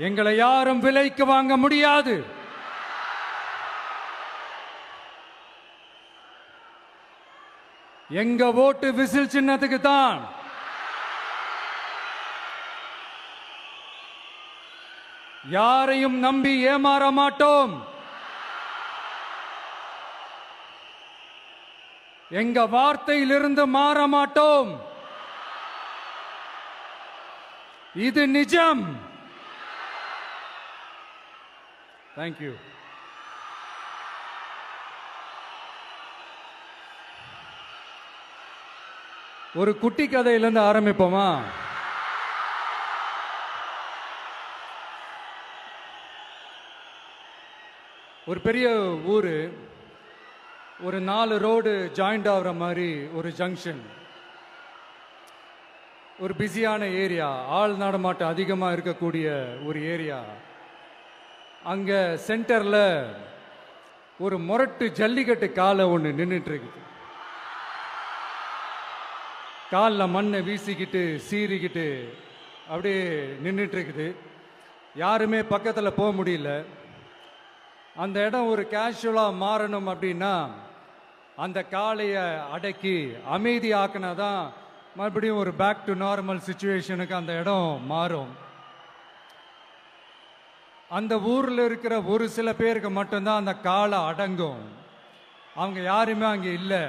எங்களை யாரும் விலைக்கு வாங்க முடியாது. எங்க ஓட்டு விசில் சின்னத்துக்கு தான். யாரையும் நம்பி ஏமாற மாட்டோம். எங்க வார்த்தையிலிருந்து மாற மாட்டோம். இது நிஜம். தேங்க்யூ. ஒரு குட்டி கதையிலிருந்து ஆரம்பிப்போமா? ஒரு பெரிய ஊரு, ஒரு 4 ரோடு ஜாயிண்ட் ஆகிற மாதிரி ஒரு ஜங்ஷன், ஒரு பிஸியான ஏரியா, ஆள் நடமாட்டம் அதிகமாக இருக்கக்கூடிய ஒரு ஏரியா. அங்கே சென்டரில் ஒரு முரட்டு ஜல்லிக்கட்டு காலை ஒன்று நின்றுட்டு இருக்குது. காலில் மண்ணை வீசிக்கிட்டு சீறிக்கிட்டு அப்படியே நின்றுட்டு இருக்குது. யாருமே பக்கத்தில் போக முடியல. அந்த இடம் ஒரு கேஷுவலாக மாறணும் அப்படின்னா அந்த காளையை அடக்கி அமைதி ஆக்கினா தான் மறுபடியும் ஒரு பேக் டு நார்மல் சுச்சுவேஷனுக்கு அந்த இடம் மாறும். அந்த ஊரில் இருக்கிற ஒரு சில பேருக்கு மட்டும்தான் அந்த காளை அடங்கும். அவங்க யாருமே அங்கே இல்லை.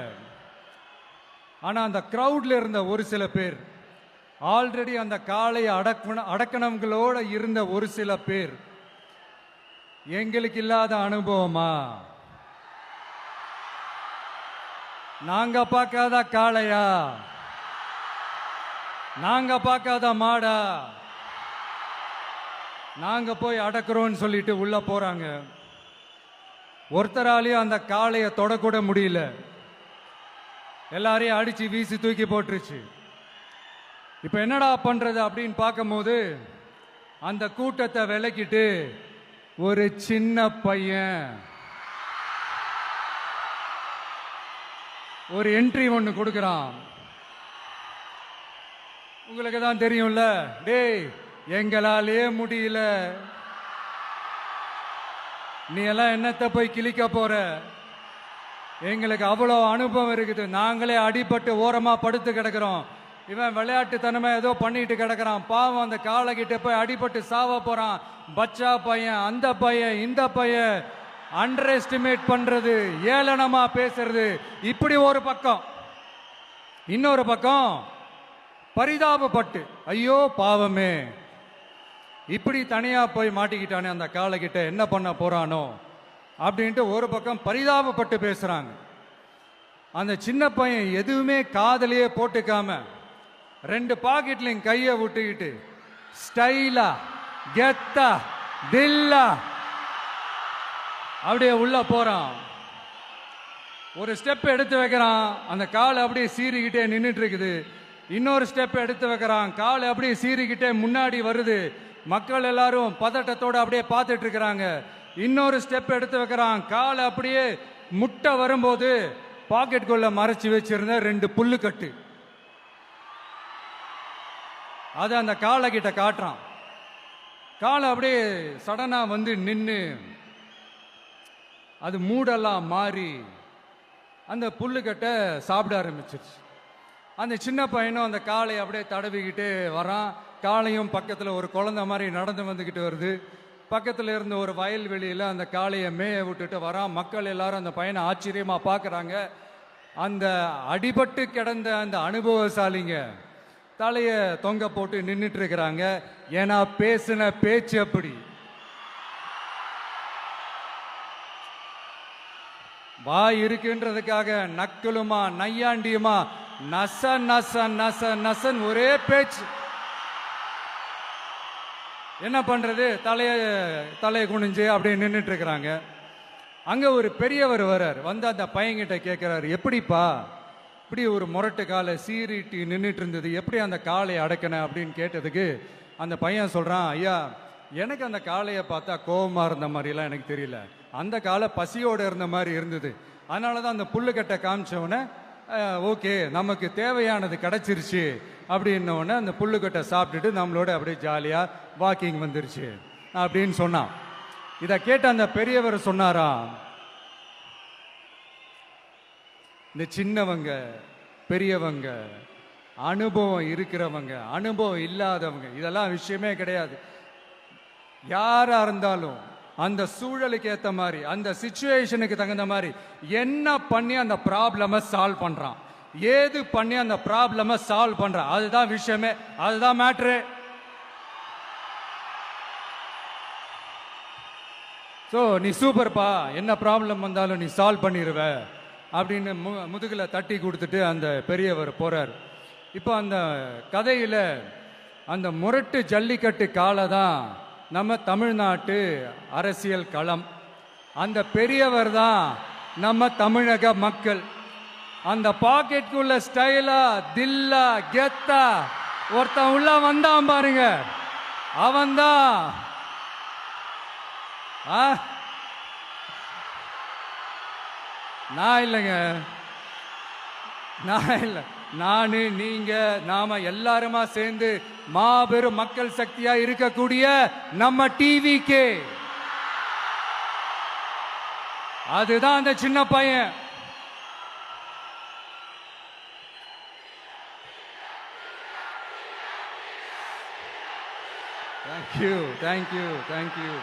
ஆனால் அந்த க்ரௌடில் இருந்த ஒரு சில பேர், ஆல்ரெடி அந்த காளையை அடக்கணங்களோட இருந்த ஒரு சில பேர், எங்களுக்கு இல்லாத அனுபவமா? நாங்க பார்க்காத காளையா? நாங்க பார்க்காத மாடா? நாங்க போய் அடக்குறோம்னு சொல்லிட்டு உள்ள போறாங்க. ஒருத்தராலையும் அந்த காளையை தொடக்கூட முடியல. எல்லாரையும் அடிச்சு வீசி தூக்கி போட்டுருச்சு. இப்ப என்னடா பண்றது அப்படின்னு பார்க்கும்போது அந்த கூட்டத்தை விலக்கிட்டு ஒரு சின்ன பையன் ஒரு என்ட்ரி ஒன்று கொடுக்குறான். உங்களுக்கு தான் தெரியும்ல, டேய் எங்களாலே முடியல, நீ எல்லாம் என்னத்தை போய் கிழிக்க போற? எங்களுக்கு அவ்வளோ அனுபவம் இருக்குது. நாங்களே அடிபட்டு ஓரமா படுத்து கிடக்கிறோம். இவன் விளையாட்டுத்தனமா ஏதோ பண்ணிட்டு கிடக்கிறான். பாவம், அந்த காளைகிட்ட போய் அடிபட்டு சாவ போறான். பச்சா பையன், அந்த பையன், இந்த பையன், அண்டர் எஸ்டிமேட் பண்றது, ஏளனமா பேசுறது, இப்படி ஒரு பக்கம். இன்னொரு பக்கம் பரிதாபப்பட்டு, ஐயோ பாவமே, இப்படி தனியா போய் மாட்டிக்கிட்டானே அந்த காளைகிட்ட, என்ன பண்ண போறானோ அப்படின்ட்டு ஒரு பக்கம் பரிதாபப்பட்டு பேசுறாங்க. அந்த சின்ன பையன் எதுவுமே காதலையே போட்டுக்காம 2 பாக்கெட்லையும் கையை விட்டுக்கிட்டு ஸ்டைலா கெத்தா தில்லா அப்படியே உள்ள போறான். ஒரு ஸ்டெப் எடுத்து வைக்கிறான், அந்த காலை அப்படியே சீறிக்கிட்டே நின்றுட்டு இருக்குது. இன்னொரு ஸ்டெப் எடுத்து வைக்கிறான், காலை அப்படியே சீறிக்கிட்டே முன்னாடி வருது. மக்கள் எல்லாரும் பதட்டத்தோட அப்படியே பார்த்துட்டு இருக்கிறாங்க. இன்னொரு ஸ்டெப் எடுத்து வைக்கிறான், காலை அப்படியே முட்டை வரும்போது பாக்கெட்டுக்குள்ள மறைச்சு வச்சிருந்த 2 புல்லுக்கட்டு அதை அந்த காளை கிட்ட காட்டுறான். காளை அப்படியே சடனா வந்து நின்று அது மூடெல்லாம் மாறி அந்த புல்லுக்கட்டை சாப்பிட ஆரம்பிச்சிருச்சு. அந்த சின்ன பையனும் அந்த காளையை அப்படியே தடவிக்கிட்டு வரான். காளையும் பக்கத்தில் ஒரு குழந்தை மாதிரி நடந்து வந்துக்கிட்டு வருது. பக்கத்தில் இருந்த ஒரு வயல்வெளியில் அந்த காளையை மேய விட்டுட்டு வரான். மக்கள் எல்லாரும் அந்த பையனை ஆச்சரியமாக பார்க்குறாங்க. அந்த அடிபட்டு கிடந்த அந்த அனுபவசாலிங்க தலையை தொங்க போட்டு நின்றுட்டு இருக்கிறாங்க. ஏன்னா பேசின பேச்சு அப்படி. வாய் இருக்குன்றதுக்காக நக்கலுமா நையாண்டியுமா நச நச நச நசன் ஒரே பேச்சு. என்ன பண்றது, தலையை குனிஞ்சு அப்படியே நின்றுட்டு இருக்கிறாங்க. அங்க ஒரு பெரியவர் வர்றார். வந்து அந்த பையன்கிட்ட கேட்கிறாரு, எப்படிப்பா இப்படி ஒரு முரட்டு காலை சீறிட்டு நின்றுட்டு இருந்தது, எப்படி அந்த காளையை அடக்கின அப்படின்னு கேட்டதுக்கு அந்த பையன் சொல்றான், ஐயா எனக்கு அந்த காளையை பார்த்தா கோபமா இருந்த மாதிரிலாம் எனக்கு தெரியல, அந்த காலை பசியோடு இருந்த மாதிரி இருந்தது. அதனால தான் அந்த புல்லுக்கட்டை காமிச்சவொடனே ஓகே நமக்கு தேவையானது கிடைச்சிருச்சு அப்படின்னோடனே அந்த புல்லுக்கட்டை சாப்பிட்டுட்டு நம்மளோட அப்படியே ஜாலியாக வாக்கிங் வந்துருச்சு. அப்படின்னு சொன்னான். இதை கேட்ட அந்த பெரியவர் சொன்னாரா, இந்த சின்னவங்க பெரியவங்க அனுபவம் இருக்கிறவங்க அனுபவம் இல்லாதவங்க இதெல்லாம் விஷயமே கிடையாது. யாரா இருந்தாலும் அந்த சூழலுக்கு ஏற்ற மாதிரி அந்த சிச்சுவேஷனுக்கு தகுந்த மாதிரி என்ன பண்ணி அந்த ப்ராப்ளமை சால்வ் பண்றான், ஏது பண்ணி அந்த ப்ராப்ளமை சால்வ் பண்றான், அதுதான் விஷயமே, அதுதான் மேட்ரு. ஸோ நீ சூப்பர்ப்பா, என்ன ப்ராப்ளம் வந்தாலும் நீ சால்வ் பண்ணிடுவ அப்படின்னு முதுகில் தட்டி கொடுத்துட்டு அந்த பெரியவர் போறார். இப்போ அந்த கதையில் அந்த முரட்டு ஜல்லிக்கட்டு காலை தான் நம்ம தமிழ்நாட்டு அரசியல் களம். அந்த பெரியவர் தான் நம்ம தமிழக மக்கள். அந்த பாக்கெட்டுக்குள்ள ஸ்டைலா தில்லா கெத்தா ஒருத்தன் உள்ள வந்தான் பாருங்க, அவன்தான் நான் இல்லைங்க, நான் இல்லை, நானு நீங்க நாம எல்லாருமா சேர்ந்து மாபெரும் மக்கள் சக்தியா இருக்கக்கூடிய நம்ம டிவிகே, அதுதான் அந்த சின்ன பையன். Thank you thank you thank you.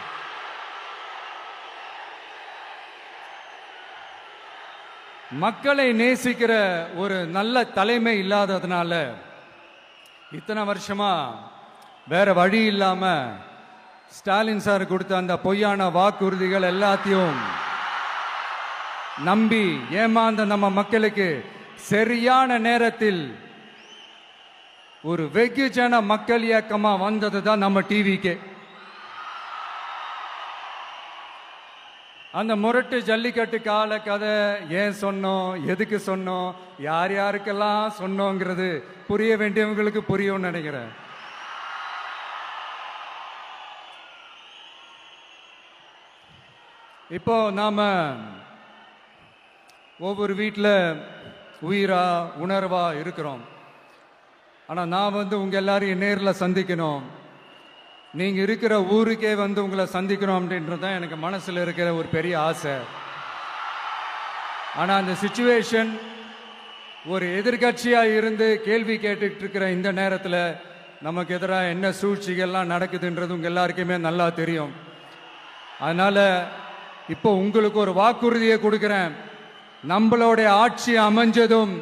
மக்களை நேசிக்கிற ஒரு நல்ல தலைமை இல்லாததுனால இத்தனை வருஷமா வேற வழி இல்லாம ஸ்டாலின் சார் கொடுத்த அந்த பொய்யான வாக்குறுதிகள் எல்லாத்தையும் நம்பி ஏமாந்த நம்ம மக்களுக்கு சரியான நேரத்தில் ஒரு வெகுஜன மக்கள் இயக்கமா வந்தது தான் நம்ம டிவிக்கு. அந்த முரட்டு ஜல்லிக்கட்டு கால கதை ஏன் சொன்னோம், எதுக்கு சொன்னோம், யார் யாருக்கெல்லாம் சொன்னோங்கிறது புரிய வேண்டியவங்களுக்கு புரியும்னு நினைக்கிறேன். இப்போ நாம ஒவ்வொரு வீட்டில் உயிரா உணர்வா இருக்கிறோம். ஆனால் நான் உங்க எல்லாரையும் நேரில் சந்திக்கணும், நீங்க இருக்கிற ஊருக்கே உங்களை சந்திக்கணும் அப்படின்றது தான் எனக்கு மனசுல இருக்கிற ஒரு பெரிய ஆசை. ஆனா அந்த சிச்சுவேஷன் ஒரு எதிர்கட்சியா இருந்து கேள்வி கேட்டுட்டு இருக்கிற இந்த நேரத்தில் நமக்கு எதிராக என்ன சூழ்ச்சிகள்லாம் நடக்குதுன்றது உங்க எல்லாருக்குமே நல்லா தெரியும். அதனால இப்போ உங்களுக்கு ஒரு வாக்குறுதியை கொடுக்கிறேன், நம்மளுடைய ஆட்சி அமைஞ்சதும்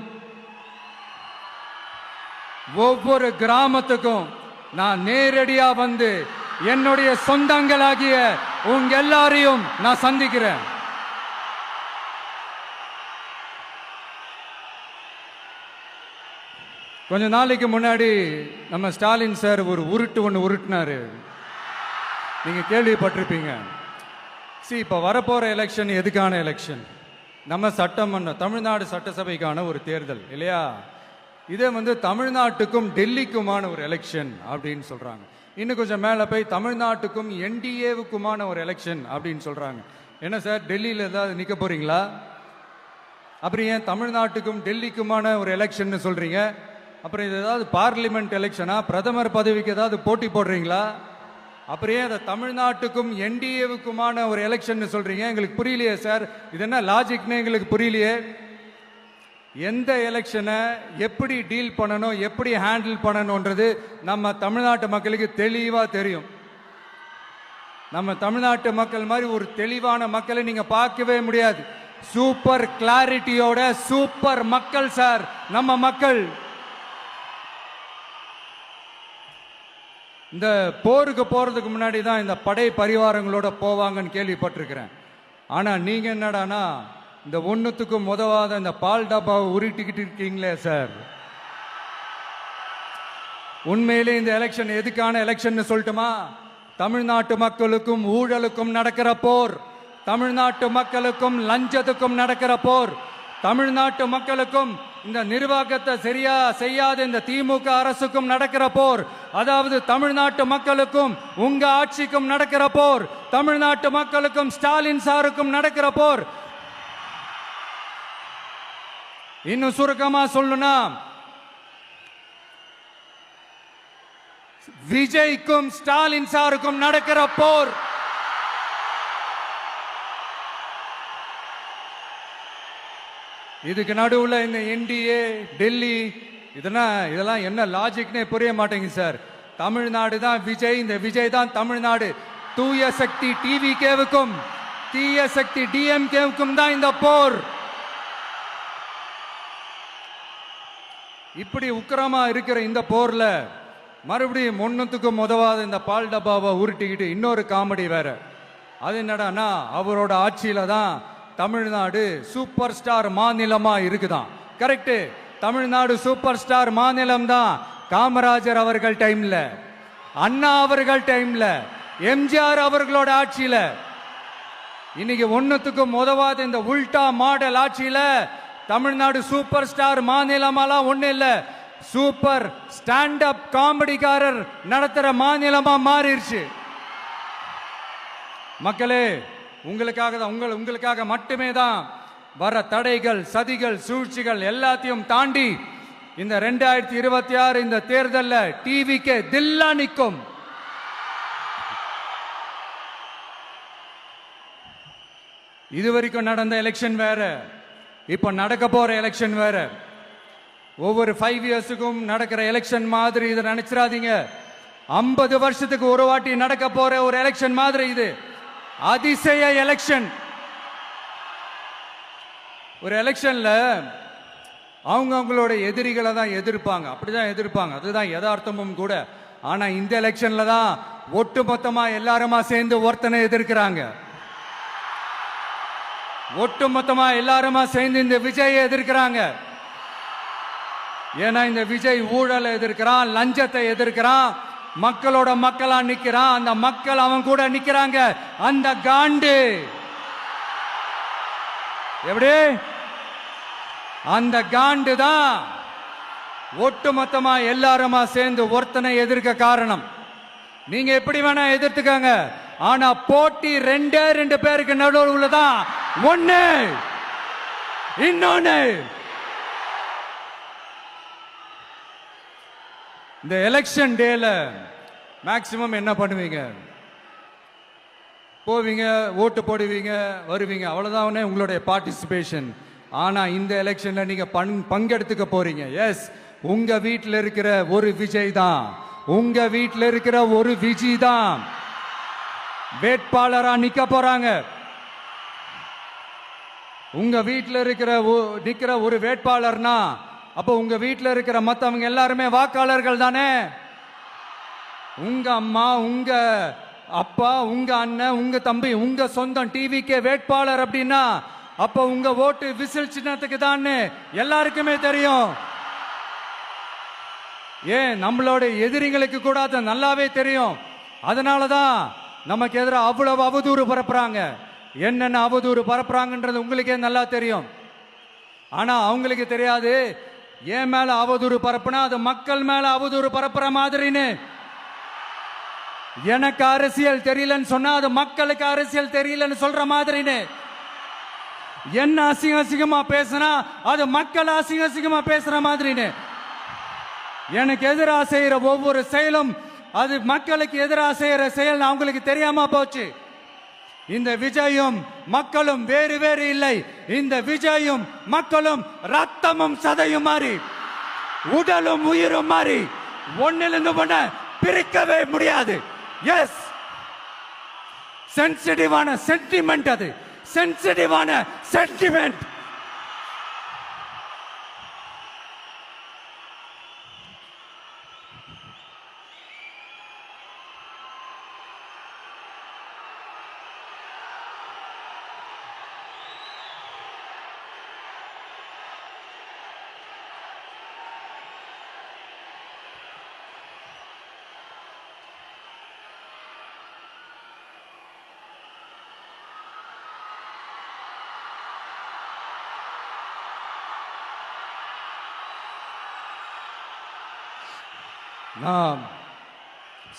ஒவ்வொரு கிராமத்துக்கும் நான் நேரடியா வந்து என்னுடைய சொந்தங்களாகிய உங்க எல்லாரையும் நான் சந்திக்கிறேன். கொஞ்ச நாளைக்கு முன்னாடி நம்ம ஸ்டாலின் சார் ஒரு உருட்டு ஒன்று உருட்டினாரு, நீங்க கேள்விப்பட்டிருப்பீங்க. இப்ப வரப்போற எலெக்ஷன் எதுக்கான எலெக்ஷன்? நம்ம சட்டமன்ற தமிழ்நாடு சட்டசபைக்கான ஒரு தேர்தல் இல்லையா? இதே தமிழ்நாட்டுக்கும் டெல்லிக்குமான ஒரு எலெக்ஷன் அப்படின்னு சொல்றாங்க. இன்னும் கொஞ்சம் மேல போய் தமிழ்நாட்டுக்கும் என்டிஏவுக்குமான ஒரு எலெக்ஷன் அப்படின்னு சொல்றாங்க. என்ன சார், டெல்லியில் ஏதாவது நிக்க போறீங்களா? அப்புறம் ஏன் தமிழ்நாட்டுக்கும் டெல்லிக்குமான ஒரு எலெக்ஷன் சொல்றீங்க? அப்புறம் இது ஏதாவது பார்லிமெண்ட் எலெக்ஷனா, பிரதமர் பதவிக்கு ஏதாவது போட்டி போடுறீங்களா? அப்புறம் ஏன் அதை தமிழ்நாட்டுக்கும் என்டிஏவுக்குமான ஒரு எலெக்ஷன் சொல்றீங்க? எங்களுக்கு புரியலையே சார், இது என்ன லாஜிக்னு எங்களுக்கு புரியலையே. எந்த எலெக்ஷனை எப்படி டீல் பண்ணணும், எப்படி ஹேண்டில் பண்ணணும்ன்றது நம்ம தமிழ்நாட்டு மக்களுக்கு தெளிவா தெரியும். நம்ம தமிழ்நாட்டு மக்கள் மாதிரி ஒரு தெளிவான மக்களை நீங்க பார்க்கவே முடியாது. சூப்பர் கிளாரிட்டியோட சூப்பர் மக்கள் சார் நம்ம மக்கள். இந்த போருக்கு போறதுக்கு முன்னாடி தான் இந்த படை பரிவாரங்களோட போவாங்கன்னு கேள்விப்பட்டிருக்கிறேன். ஆனா நீங்க என்னடானா இந்த ஒன்னுத்துக்கும் உதவாத இந்த பால் டப்பாவை உருட்டிக்கிட்டு இருக்கீங்களே சார். உண்மையிலே இந்த எலெக்ஷன் எதுக்கான எலெக்ஷன் சொல்லட்டுமா? தமிழ்நாட்டு மக்களுக்கும் ஊழலுக்கும் நடக்கிற போர், தமிழ்நாட்டு மக்களுக்கும் லஞ்சத்துக்கும் நடக்கிற போர், தமிழ்நாட்டு மக்களுக்கும் இந்த நிர்வாகத்தை சரியா செய்யாத இந்த திமுக அரசுக்கும் நடக்கிற போர், அதாவது தமிழ்நாட்டு மக்களுக்கும் உங்க ஆட்சிக்கும் நடக்கிற போர், தமிழ்நாட்டு மக்களுக்கும் ஸ்டாலின் சாருக்கும் நடக்கிற போர். இன்னும் சுருக்கமா சொல்லணும்னா விஜய்க்கும் ஸ்டாலின் சாருக்கும் நடக்கிற போர். இதுக்கு நடுவுல இந்த என்டிஏ டெல்லி இதெல்லாம் என்ன லாஜிக்னே புரிய மாட்டேங்குது சார். தமிழ்நாடு தான் விஜய், இந்த விஜய் தான் தமிழ்நாடு. தூய சக்தி டிவிகேவுக்கும் தீய சக்தி டிஎம்கேவுக்கும் தான் இந்த போர். இப்படி உக்கிரமா இருக்கிற இந்த போர்ல மறுபடியும் ஒன்னுத்துக்கும் உதவாத இந்த பால் டப்பாவை உருட்டிக்கிட்டு இன்னொரு காமெடி வேற. அது என்னடானா, அவரோட ஆட்சியில தான் தமிழ்நாடு சூப்பர் ஸ்டார் மாநிலமா இருக்குதான். கரெக்ட், தமிழ்நாடு சூப்பர் ஸ்டார் மாநிலம் தான். காமராஜர் அவர்கள் டைம்ல, அண்ணா அவர்கள் டைம்ல, எம்ஜிஆர் அவர்களோட ஆட்சியில. இன்னைக்கு ஒன்னுத்துக்கும் உதவாத இந்த உல்டா மாடல் ஆட்சியில தமிழ்நாடு சூப்பர் ஸ்டார் மாநிலமாலாம் ஒண்ணு இல்ல, சூப்பர் ஸ்டாண்ட் அப் காமெடிக்காரர் நடத்துற மாநிலமா மாறிடுச்சு. மக்களே, உங்களுக்காக மட்டுமே தான் வர தடைகள், சதிகள், சூழ்ச்சிகள் எல்லாத்தையும் தாண்டி இந்த 2026 இந்த தேர்தலில் டிவிக்கு தில்லா நிற்கும். இதுவரைக்கும் நடந்த எலெக்ஷன் வேற, இப்ப நடக்க போற எலெக்ஷன் வேற. ஒவ்வொரு 5 இயர்ஸுக்கும் நடக்கிற எலெக்ஷன் மாதிரி இதை நினைச்சிடாதீங்க. 50 வருஷத்துக்கு ஒரு வாட்டி நடக்க போற ஒரு எலெக்ஷன் மாதிரி இது. அதிசய எலெக்ஷன். ஒரு எலெக்ஷன்ல அவங்களோட எதிரிகளை தான் எதிர்ப்பாங்க, அப்படிதான் எதிர்ப்பாங்க, அதுதான் யதார்த்தமும் கூட. ஆனா இந்த எலெக்ஷன்ல தான் ஒட்டுமொத்தமா எல்லாருமா சேர்ந்து ஒருத்தனை எதிர்க்கிறாங்க. ஒட்டுமொத்தமா எல்லாருமா சேர்ந்து இந்த விஜயை எதிர்க்கிறாங்க. ஏன்னா இந்த விஜய் ஊழலை எதிர்க்கிறான், லஞ்சத்தை எதிர்க்கிறான், மக்களோட மக்களா நிக்கிறான். அந்த மக்கள் அவன் கூட நிக்கிறாங்க. அந்த காண்டு எப்படி, அந்த காண்டு தான் ஒட்டுமொத்தமா எல்லாருமா சேர்ந்து ஒருத்தனை எதிர்க்க காரணம். நீங்க எப்படி வேணா எதிர்த்துக்காங்க, ஆனா போட்டி 2 பேருக்கு நடுவுல தான். ஒண்ணு இன்னொன்னு. இந்த எலெக்ஷன் டேல மேக்சிமம் என்ன பண்ணுவீங்க? போவீங்க, ஓட்டு போடுவீங்க, வருவீங்க, அவ்வளவுதான் உங்களுடைய பார்ட்டிசிபேஷன். ஆனா இந்த எலெக்ஷன்ல நீங்க பங்கெடுத்துக்க போறீங்க. எஸ், உங்க வீட்டில் இருக்கிற ஒரு விஜய் தான், உங்க வீட்டில் இருக்கிற ஒரு விஜய் தான் வேட்பாளரா நிக்க போறாங்க. உங்க வீட்டில் நிக்கிற ஒரு வேட்பாளர்னா அப்போ உங்க வீட்டில் இருக்கிற மற்றவங்க எல்லாருமே வாக்காளர்கள் தானே. உங்க அம்மா, உங்க அப்பா, உங்க அண்ணன், உங்க தம்பி, உங்க சொந்தம் டிவிக்கு வேட்பாளர் அப்படின்னா அப்ப உங்க ஓட்டு விசில் சின்னத்துக்கு தான் எல்லாருக்குமே தெரியும். ஏன், நம்மளோட எதிரிகளுக்கு கூட அது நல்லாவே தெரியும். அதனாலதான் நமக்கு எதிராக அவ்வளவு அவதூறு பரப்புறாங்க. என்னென்ன அவதூறு பரப்புறாங்கன்றது உங்களுக்கே நல்லா தெரியும். ஆனா அவங்களுக்கு தெரியாது, ஏன் மேல அவதூறு பரப்புனா அது மக்கள் மேல அவதூறு பரப்புற மாதிரின்னு. எனக்கு அரசியல் தெரியலன்னு சொன்னா அது மக்களுக்கு அரசியல் தெரியலன்னு சொல்ற மாதிரின்னு. என்ன அசிங்கமா பேசினா அது மக்கள் அசிங்கமா பேசுற மாதிரின்னு. எனக்கு எதிராக செய்யற ஒவ்வொரு செயலும் அது மக்களுக்கு எதிராக செய்யற செயல் அவங்களுக்கு தெரியாம போச்சு. இந்த விஜயும் மக்களும் வேறு வேறு இல்லை. இந்த விஜயும் மக்களும் ரத்தமும் சதையும் மாறி, உடலும் உயிரும் மாறி, ஒன்னிலிருந்து ஒண்ண பிரிக்கவே முடியாது. எஸ், சென்சிட்டிவான சென்டிமெண்ட், அது சென்சிட்டிவான சென்டிமெண்ட்.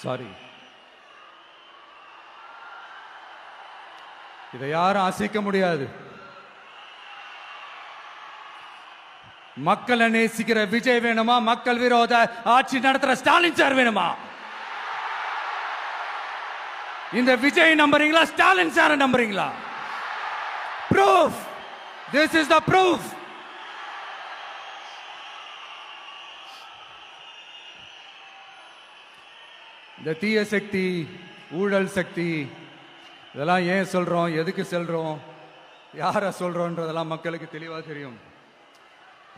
சாரி, இதை யாரும் அசைக்க முடியாது. மக்களை நேசிக்கிற விஜய் வேணுமா, மக்கள் விரோத ஆட்சி நடத்துற ஸ்டாலின் சார் வேணுமா? இந்த விஜய் நம்புறீங்களா, ஸ்டாலின் சார நம்புறீங்களா? Proof. This is the proof. இந்த தீய சக்தி, ஊழல் சக்தி, இதெல்லாம் ஏன் சொல்றோம், எதுக்கு சொல்றோம், யாரை சொல்றோன்றதெல்லாம் மக்களுக்கு தெளிவா தெரியும்.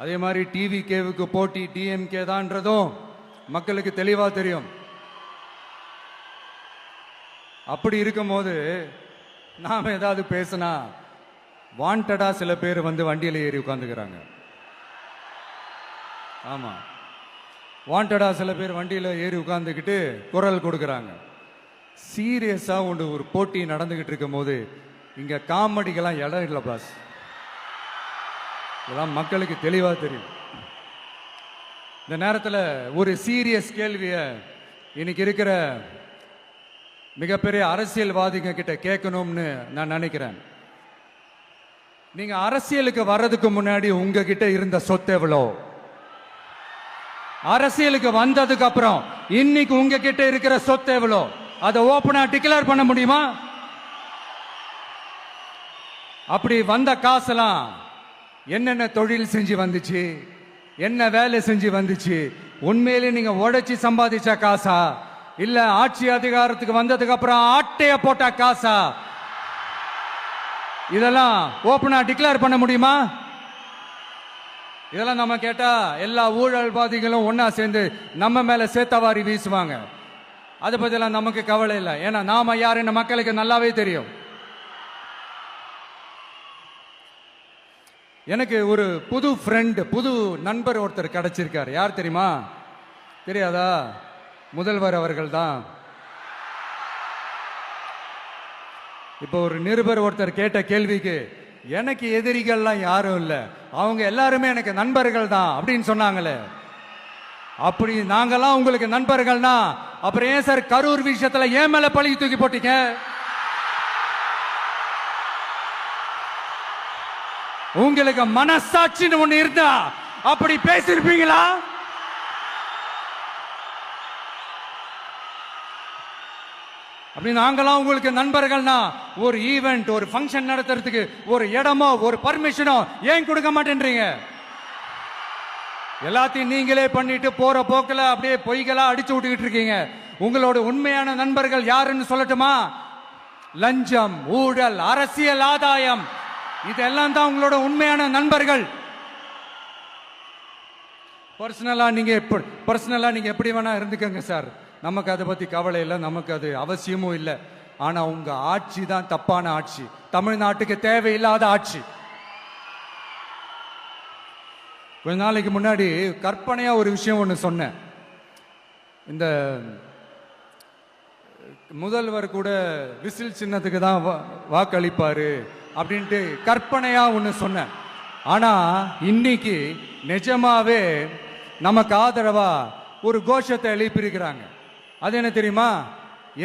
அதே மாதிரி டிவிகேவுக்கு போட்டி டிஎம்கே தான்றதும் மக்களுக்கு தெளிவா தெரியும். அப்படி இருக்கும்போது நாம ஏதாவது பேசினா வாண்டடா சில பேர் வந்து வண்டியில் ஏறி உட்காந்துக்கிறாங்க. ஆமா, வாண்டடா சில பேர் வண்டியில் ஏறி உட்காந்துக்கிட்டு குரல் கொடுக்குறாங்க. சீரியஸா ஒரு போட்டி நடந்துகிட்டு இருக்கும் போது இங்க காமெடிக்கெல்லாம் இடம் இல்லை பாஸ். இதெல்லாம் மக்களுக்கு தெளிவா தெரியும். இந்த நேரத்தில் ஒரு சீரியஸ் கேள்விய இன்னைக்கு இருக்கிற மிகப்பெரிய அரசியல்வாதிங்க கிட்ட கேட்கணும்னு நான் நினைக்கிறேன். நீங்க அரசியலுக்கு வர்றதுக்கு முன்னாடி உங்ககிட்ட இருந்த சொத்து எவ்வளோ? அரசியலுக்கு வந்ததுக்கு அப்புறம் இன்னைக்கு உங்ககிட்ட இருக்கிற சொத்து எவ்வளோ? அதை ஓபனா டிக்ளேர் பண்ண முடியுமா? அப்படி வந்த காசெல்லாம் என்னென்ன தொழில் செஞ்சு வந்துச்சு, என்ன வேலை செஞ்சு வந்துச்சு, உண்மையிலே நீங்க உழைச்சி சம்பாதிச்ச காசா, இல்ல ஆட்சி அதிகாரத்துக்கு வந்ததுக்கு அப்புறம் ஆட்டைய போட்ட காசா? இதெல்லாம் ஓபனா டிக்ளேர் பண்ண முடியுமா? இதெல்லாம் நம்ம கேட்டா எல்லா ஊழல்வாதிகளும் ஒன்னா சேர்ந்து நம்ம மேல சேத்தவாரி வீசுவாங்க. அதை பத்தியெல்லாம் நமக்கு கவலை இல்லை. ஏன்னா நாம யாருன்னு மக்களுக்கு நல்லாவே தெரியும். எனக்கு ஒரு புது ஃப்ரெண்ட், புது நண்பர் ஒருத்தர் கிடைச்சிருக்காரு. யார் தெரியுமா? தெரியாதா? முதல்வர் அவர்கள் தான். இப்போ ஒரு நிருபர் ஒருத்தர் கேட்ட கேள்விக்கு எனக்கு எதிரிகள்லாம் யாரும் இல்லை, அவங்க எல்லாருமே எனக்கு நண்பர்கள் தான் அப்படின்னு சொன்னாங்களே. அப்படி நாங்கெல்லாம் உங்களுக்கு நண்பர்கள்னா அப்புறம் ஏன் சார் கரூர் விஷயத்துல ஏன் மேல பழி தூக்கி போட்டீங்க? உங்களுக்கு மனசாட்சின்னு ஒண்ணு இருந்தா அப்படி பேசிருப்பீங்களா? அப்படி நாங்களாம் உங்களுக்கு நண்பர்கள்னா ஒரு ஈவெண்ட், ஒரு ஃபங்க்ஷன் நடத்துறதுக்கு ஒரு இடமோ ஒரு பர்மிஷனோ ஏன் கொடுக்க மாட்டேன்றீங்க? எல்லாத்தையும் நீங்களே பண்ணிட்டு போற போக்கில் அப்படியே பொய்களா அடிச்சு விட்டுக்கிட்டு இருக்கீங்க. உங்களோட உண்மையான நண்பர்கள் யாருன்னு சொல்லட்டுமா? லஞ்சம், ஊழல், அரசியல் ஆதாயம், இதெல்லாம் தான் உங்களோட உண்மையான நண்பர்கள். பர்சனலா நீங்க எப்படி வேணா இருந்துக்கங்க சார், நமக்கு அதை பத்தி கவலை இல்லை, நமக்கு அது அவசியமும் இல்லை. ஆனா உங்க ஆட்சி தான் தப்பான ஆட்சி, தமிழ்நாட்டுக்கு தேவையில்லாத ஆட்சி. கொஞ்ச நாளைக்கு முன்னாடி கற்பனையா ஒரு விஷயம் ஒன்று சொன்னேன். இந்த முதல்வர் கூட விசில் சின்னத்துக்கு தான் வாக்களிப்பாரு அப்படின்ட்டு கற்பனையா ஒன்று சொன்னேன். ஆனா இன்னைக்கு நிஜமாவே நமக்கு ஆதரவா ஒரு கோஷத்தை எழுப்பியிருக்கிறாங்க. அது என்ன தெரியுமா?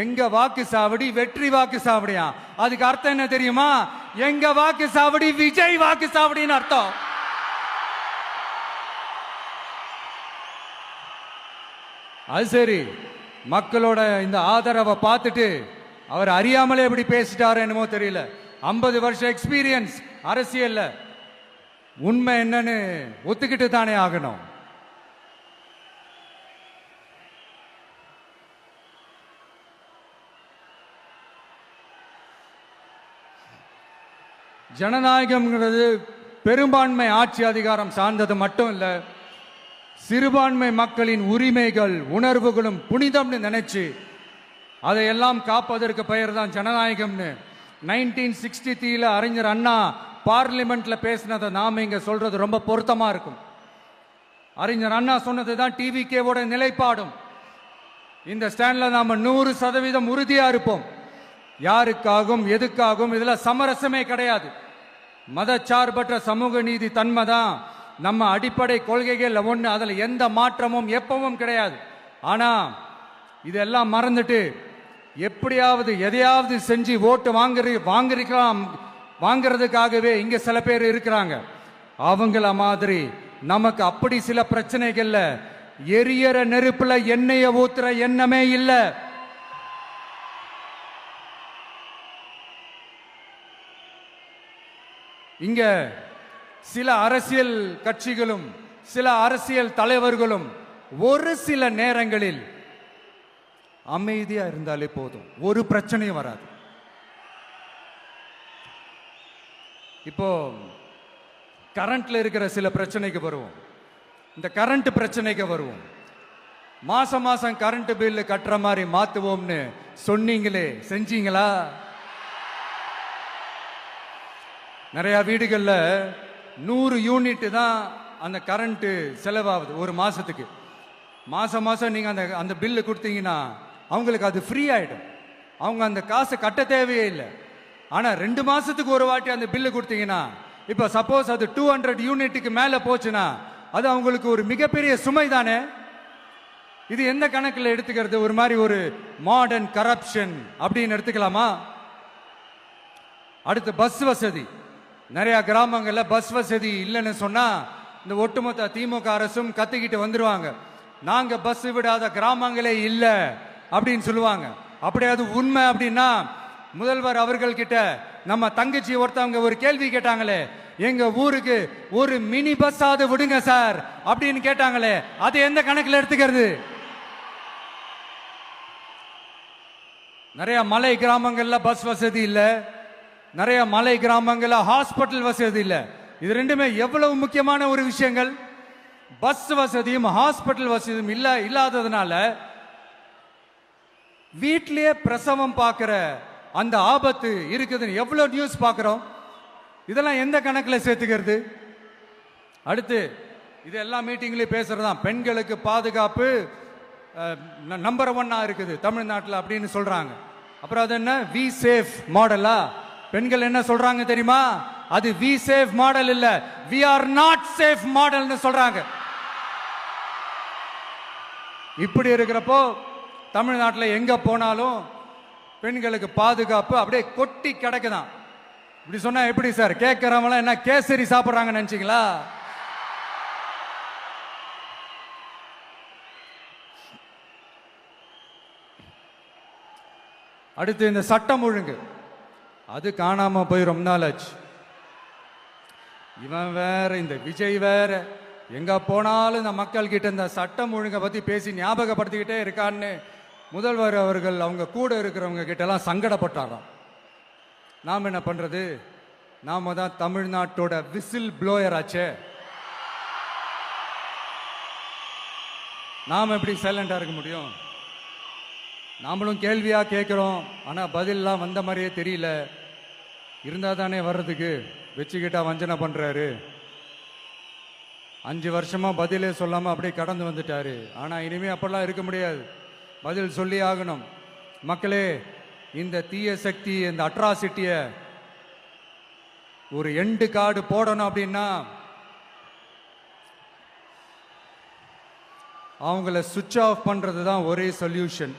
எங்க வாக்கு சாவடி வெற்றி வாக்கு சாவடியா. அதுக்கு அர்த்தம் என்ன தெரியுமா? எங்க வாக்கு சாவடி விஜய் வாக்கு சாவடின்னு அர்த்தம். அது சரி, மக்களோட இந்த ஆதரவை பார்த்துட்டு அவர் அறியாமலே எப்படி பேசிட்டாரு என்னமோ தெரியல. 50 வருஷம் எக்ஸ்பீரியன்ஸ் அரசியல்ல, உண்மை என்னன்னு ஒத்துக்கிட்டு தானே ஆகணும். ஜனநாயகம்ங்கிறது பெரும்பான்மை ஆட்சி அதிகாரம் சார்ந்தது மட்டும் இல்ல, சிறுபான்மை மக்களின் உரிமைகள் உணர்வுகளும் புனிதம்னு நினைச்சு அதையெல்லாம் காப்பதற்கு பெயர் தான் ஜனநாயகம்னு 1963 அறிஞர் அண்ணா பார்லிமெண்ட்ல பேசினதை நாம இங்க சொல்றது ரொம்ப பொருத்தமா இருக்கும். அறிஞர் அண்ணா சொன்னது தான் டிவிகேவோட நிலைப்பாடும். இந்த ஸ்டாண்ட்ல நாம 100% உறுதியா இருப்போம். யாருக்காகவும் எதுக்காகவும் இதுல சமரசமே கிடையாது. மதச்சார்பற்ற சமூக நீதி தன்மை தான் நம்ம அடிப்படை கொள்கைகள் ஒன்று, அதுல எந்த மாற்றமும் எப்பவும் கிடையாது. ஆனா இதெல்லாம் மறந்துட்டு எப்படியாவது எதையாவது செஞ்சு ஓட்டு வாங்குறதுக்காகவே இங்க சில பேர் இருக்கிறாங்க. அவங்கள மாதிரி நமக்கு அப்படி சில பிரச்சனைகள்ல எரியற நெருப்புல எண்ணெய ஊத்துற எண்ணமே இல்லை. இங்க சில அரசியல் கட்சிகளும் சில அரசியல் தலைவர்களும் ஒரு சில நேரங்களில் அமைதியா இருந்தாலே போதும், ஒரு பிரச்சனையும் வராது. இப்போ கரண்ட்ல இருக்கிற சில பிரச்சனைக்கு வருவோம். இந்த கரண்ட் பிரச்சனைக்கு வருவோம். மாசம் மாசம் கரண்ட் பில் கட்டுற மாதிரி மாத்துவோம்னு சொன்னீங்களே, செஞ்சீங்களா? நிறைய வீடுகள்ல 100 யூனிட் தான் அந்த கரண்ட் செலவாகுது ஒரு மாசத்துக்கு. மாசம் மாசம் நீங்க அந்த பில்லு கொடுத்தீங்கன்னா அவங்களுக்கு அது ஃப்ரீ ஆயிடும். அவங்க அந்த காசை கட்ட தேவையே இல்லை. ஆனா 2 மாசத்துக்கு ஒரு வாட்டி அந்த பில்லு கொடுத்தீங்கன்னா, இப்ப சப்போஸ் அது 200 யூனிட்டுக்கு மேல போச்சுன்னா அது அவங்களுக்கு ஒரு மிகப்பெரிய சுமை தானே. இது எந்த கணக்கில் எடுத்துக்கிறது? ஒரு மாதிரி ஒரு மாடர்ன் கரப்ஷன் அப்படின்னு எடுத்துக்கலாமா? அடுத்து பஸ் வசதி. நிறைய கிராமங்கள்ல பஸ் வசதி இல்லைன்னு சொன்னா இந்த ஒட்டுமொத்த திமுக அரசும் கத்திக்கிட்டு வந்துருவாங்க. நாங்க பஸ் விடாத கிராமங்களே இல்ல அப்படின்னு சொல்லுவாங்க. அப்படியே அது உண்மை அப்படின்னா முதல்வர் அவர்கள் கிட்ட நம்ம தங்கச்சி ஒருத்தவங்க ஒரு கேள்வி கேட்டாங்களே, எங்க ஊருக்கு ஒரு மினி பஸ் ஆவது விடுங்க சார் அப்படின்னு கேட்டாங்களே, அது எந்த கணக்கில் எடுத்துக்கிறது? நிறைய மலை கிராமங்கள்ல பஸ் வசதி இல்ல, நிறைய மலை கிராமங்கள்ல ஹாஸ்பிட்டல் வசதி இல்ல. இது ரெண்டுமே எவ்வளவு முக்கியமான ஒரு விஷயங்கள். பஸ் வசதியும் ஹாஸ்பிட்டல் வசதியும் இல்லாததுனால வீட்டிலேயே பிரசவம் பார்க்கிற அந்த ஆபத்து இருக்குதுன்னு எவ்வளவு நியூஸ் பார்க்கிறோம். இதெல்லாம் எந்த கணக்கில் சேர்த்துக்கிறது? அடுத்து இது எல்லா மீட்டிங்லயும் பேசுறதுதான், பெண்களுக்கு பாதுகாப்பு நம்பர் 1 இருக்குது தமிழ்நாட்டில் அப்படின்னு சொல்றாங்க. அப்புறம் அது என்ன, வி சேஃப் மாடலா? பெண்கள் என்ன சொல்றாங்க தெரியுமா? அது வி சேஃப் மாடல் இல்ல, வி ஆர் நாட் சேஃப் மாடல்னு சொல்றாங்க. இப்படி இருக்கிறப்போ தமிழ்நாட்டில் எங்க போனாலும் பெண்களுக்கு பாதுகாப்பு அப்படியே கொட்டி கிடக்குதான். இப்படி சொன்னா எப்படி சார்? கேட்கறவங்க என்ன கேசரி சாப்பிடுறாங்க நினைச்சீங்களா? அடுத்து இந்த சட்டம் ஒழுங்கு, அது காணாம போய் ரொம்ப நாள் ஆச்சு. இவன் வேற, இந்த விஜய் வேற, எங்க போனாலும் இந்த மக்கள் கிட்ட இந்த சட்டம் ஒழுங்கை பத்தி பேசி ஞாபகப்படுத்திக்கிட்டே இருக்கான்னு முதல்வர் அவர்கள் அவங்க கூட இருக்கிறவங்க கிட்ட எல்லாம் சங்கடப்பட்டாராம். நாம் என்ன பண்றது? நாம தான் தமிழ்நாட்டோட விசில் ப்ளோயர் ஆச்சே. நாம எப்படி சைலண்டா இருக்க முடியும்? நாமளும் கேள்வியா கேட்கிறோம், ஆனா பதில்லாம் வந்த மாதிரியே தெரியல. இருந்தா தானே வர்றதுக்கு, வச்சுக்கிட்டா வஞ்சனை பண்றாரு. 5 வருஷமா பதிலே சொல்லாம அப்படியே கடந்து வந்துட்டாரு. ஆனா இனிமே அப்பெல்லாம் இருக்க முடியாது, பதில் சொல்லி ஆகணும். மக்களே, இந்த தீய சக்தி, இந்த அட்ராசிட்டிய ஒரு எண்டு கார்டு போடணும் அப்படின்னா அவங்கள சுவிட்ச் ஆஃப் பண்றது தான் ஒரே சொல்யூஷன்.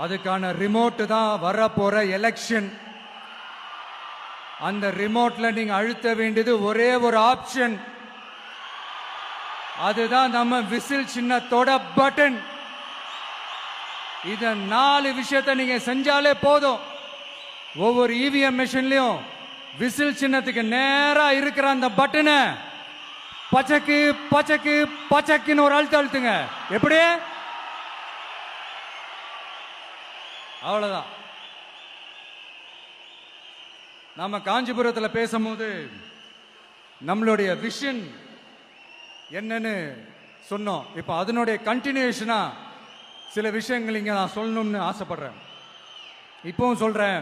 அதுக்கான ரிமோட் தான் வரப்போற எலெக்ஷன். அந்த ரிமோட்ல நீங்க அழுத்த வேண்டியது ஒரே ஒரு ஆப்ஷன், அதுதான் நம்ம விசில் சின்னத்தோட பட்டன். இத 4 விஷயத்தை நீங்க செஞ்சாலே போதும். ஒவ்வொரு இவிஎம் மெஷின்லயும் விசில் சின்னத்துக்கு நேரா இருக்கிற அந்த பட்டனை பச்சக்கு பச்சக்கு பச்சக்குன்னு ஒரு அழுத்துங்க. எப்படி? அவ்வளவுதான். நாம காஞ்சிபுரத்தில் பேசும்போது நம்மளுடைய விஷன் என்னன்னு சொன்னோம். இப்ப அதனுடைய கண்டினியூஷனா சில விஷயங்கள் இங்க நான் சொல்லணும்னு ஆசைப்படுறேன். இப்பவும் சொல்றேன்,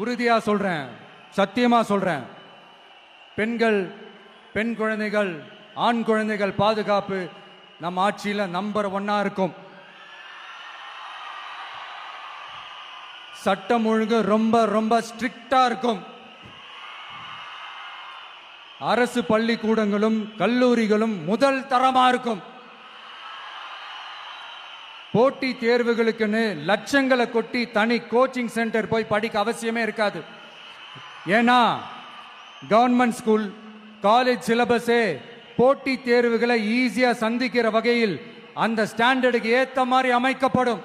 உறுதியா சொல்றேன், சத்தியமா சொல்றேன். பெண்கள், பெண் குழந்தைகள், ஆண் குழந்தைகள் பாதுகாப்பு நம்ம ஆட்சியில் நம்பர் 1 இருக்கும். சட்டம் ஒழுங்கு ரொம்ப ரொம்ப ஸ்ட்ரிக்டா இருக்கும். அரசு பள்ளிக்கூடங்களும் கல்லூரிகளும் முதல் தரமா இருக்கும். போட்டி தேர்வுகளுக்குன்னு லட்சங்களை கொட்டி தனி கோச்சிங் சென்டர் போய் படிக்க அவசியமே இருக்காது. ஏன்னா கவர்மெண்ட் ஸ்கூல், காலேஜ் சிலபஸே போட்டி தேர்வுகளை ஈஸியா சந்திக்கிற வகையில் அந்த ஸ்டாண்டர்டுக்கு ஏத்த மாதிரி அமைக்கப்படும்.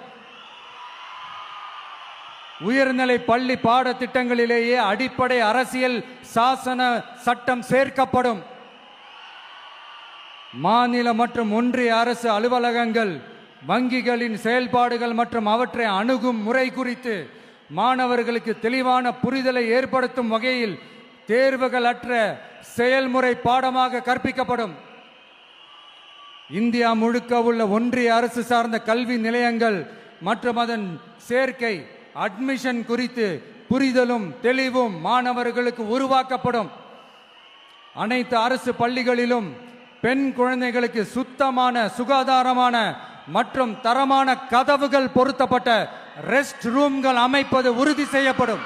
உயர்நிலை பள்ளி பாடத்திட்டங்களிலேயே அடிப்படை அரசியல் சாசன சட்டம் சேர்க்கப்படும். மாநில மற்றும் ஒன்றிய அரசு அலுவலகங்கள், வங்கிகளின் செயல்பாடுகள் மற்றும் அவற்றை அணுகும் முறை குறித்து மாணவர்களுக்கு தெளிவான புரிதலை ஏற்படுத்தும் வகையில் தேர்வுகள் அற்ற செயல்முறை பாடமாக கற்பிக்கப்படும். இந்தியா முழுக்க உள்ள ஒன்றிய அரசு சார்ந்த கல்வி நிலையங்கள் மற்றும் அதன் சேர்க்கை அட்மிஷன் குறித்து புரிதலும் தெளிவும் மாணவர்களுக்கு உருவாக்கப்படும். அனைத்து அரசு பள்ளிகளிலும் பெண் குழந்தைகளுக்கு சுத்தமான, சுகாதாரமான மற்றும் தரமான கதவுகள் பொருத்தப்பட்ட ரெஸ்ட் ரூம்கள் அமைப்பது உறுதி செய்யப்படும்.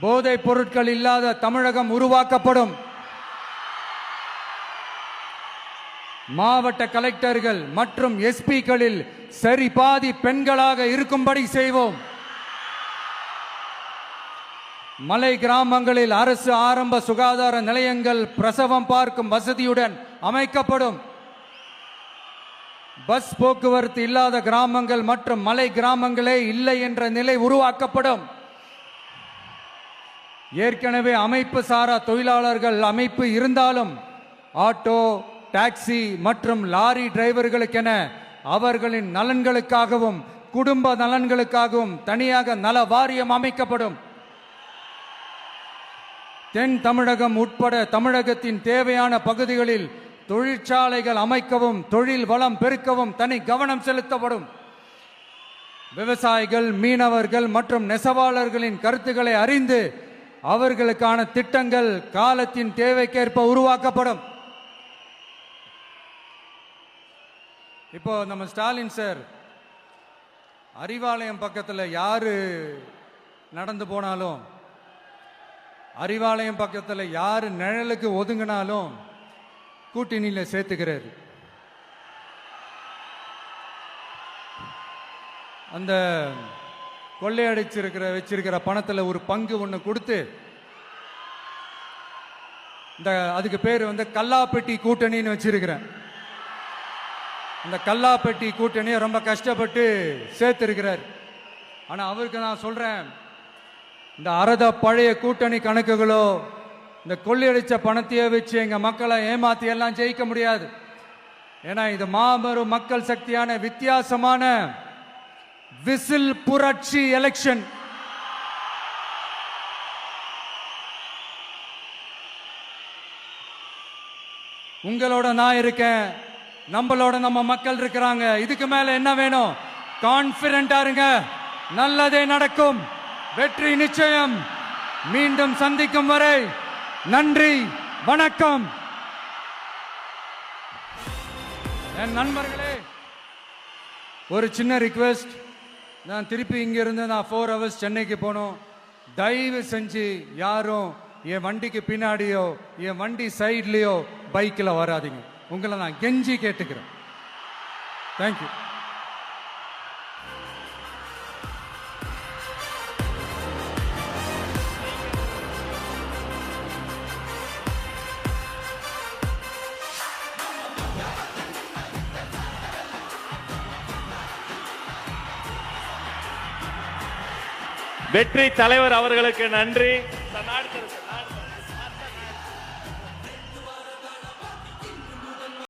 போதைப் பொருட்கள் இல்லாத தமிழகம் உருவாக்கப்படும். மாவட்ட கலெக்டர்கள் மற்றும் எஸ்பிக்களில் சரி பாதி பெண்களாக இருக்கும்படி செய்வோம். மலை கிராமங்களில் அரசு ஆரம்ப சுகாதார நிலையங்கள் பிரசவம் பார்க்கும் வசதியுடன் அமைக்கப்படும். பஸ் போக்குவரத்து இல்லாத கிராமங்கள் மற்றும் மலை கிராமங்களே இல்லை என்ற நிலை உருவாக்கப்படும். ஏற்கனவே அமைப்பு சாரா தொழிலாளர்கள் அமைப்பு இருந்தாலும் ஆட்டோ, டாக்ஸி மற்றும் லாரி டிரைவர்களுக்கென அவர்களின் நலன்களுக்காகவும் குடும்ப நலன்களுக்காகவும் தனியாக நல வாரியம் அமைக்கப்படும். தென் தமிழகம் உட்பட தமிழகத்தின் தேவையான பகுதிகளில் தொழிற்சாலைகள் அமைக்கவும் தொழில் வளம் பெருக்கவும் தனி கவனம் செலுத்தப்படும். விவசாயிகள், மீனவர்கள் மற்றும் நெசவாளர்களின் கருத்துக்களை அறிந்து அவர்களுக்கான திட்டங்கள் காலத்தின் தேவைக்கேற்ப உருவாக்கப்படும். இப்போ நம்ம ஸ்டாலின் சார் அறிவாலயம் பக்கத்தில் யாரு நடந்து போனாலும், அறிவாலயம் பக்கத்தில் யாரு நிழலுக்கு ஒதுங்கினாலும் கூட்டணியில சேர்த்துக்கிறாரு. அந்த கொள்ளையடிச்சிருக்கிற வச்சிருக்கிற பணத்தில் ஒரு பங்கு ஒன்று கொடுத்து அதுக்கு பேர் கல்லாப்பெட்டி கூட்டணின்னு வச்சிருக்கிறேன். அந்த கல்லாப்பெட்டி கூட்டணியை ரொம்ப கஷ்டப்பட்டு சேர்த்திருக்கிறார். ஆனால் அவருக்கு நான் சொல்றேன், இந்த அறத பழைய கூட்டணி கணக்குகளோ இந்த கொள்ளையடிச்ச பணத்தையே வச்சு எங்க மக்களை ஏமாத்தி எல்லாம் ஜெயிக்க முடியாது. ஏன்னா இது மாபெரும் மக்கள் சக்தியான வித்தியாசமான விசில் புரட்சி எலெக்ஷன். உங்களோட நான் இருக்கேன், நம்மளோட நம்ம மக்கள் இருக்கிறாங்க. இதுக்கு மேல என்ன வேணும்? கான்பிடென்டா இருங்க, நல்லதே நடக்கும், வெற்றி நிச்சயம். மீண்டும் சந்திக்கும் வரை நன்றி, வணக்கம். என் நண்பர்களே, ஒரு சின்ன ரிக்வெஸ்ட். நான் திருப்பி இங்கிருந்து 4 hours சென்னைக்கு போகணும். தயவு செஞ்சு யாரும் என் வண்டிக்கு பின்னாடியோ என் வண்டி சைட்லயோ பைக்கில் வராதிங்க. உங்களை நான் கெஞ்சி கேட்டுக்கிறேன். தேங்க்யூ. வெற்றி தலைவர் அவர்களுக்கு நன்றி.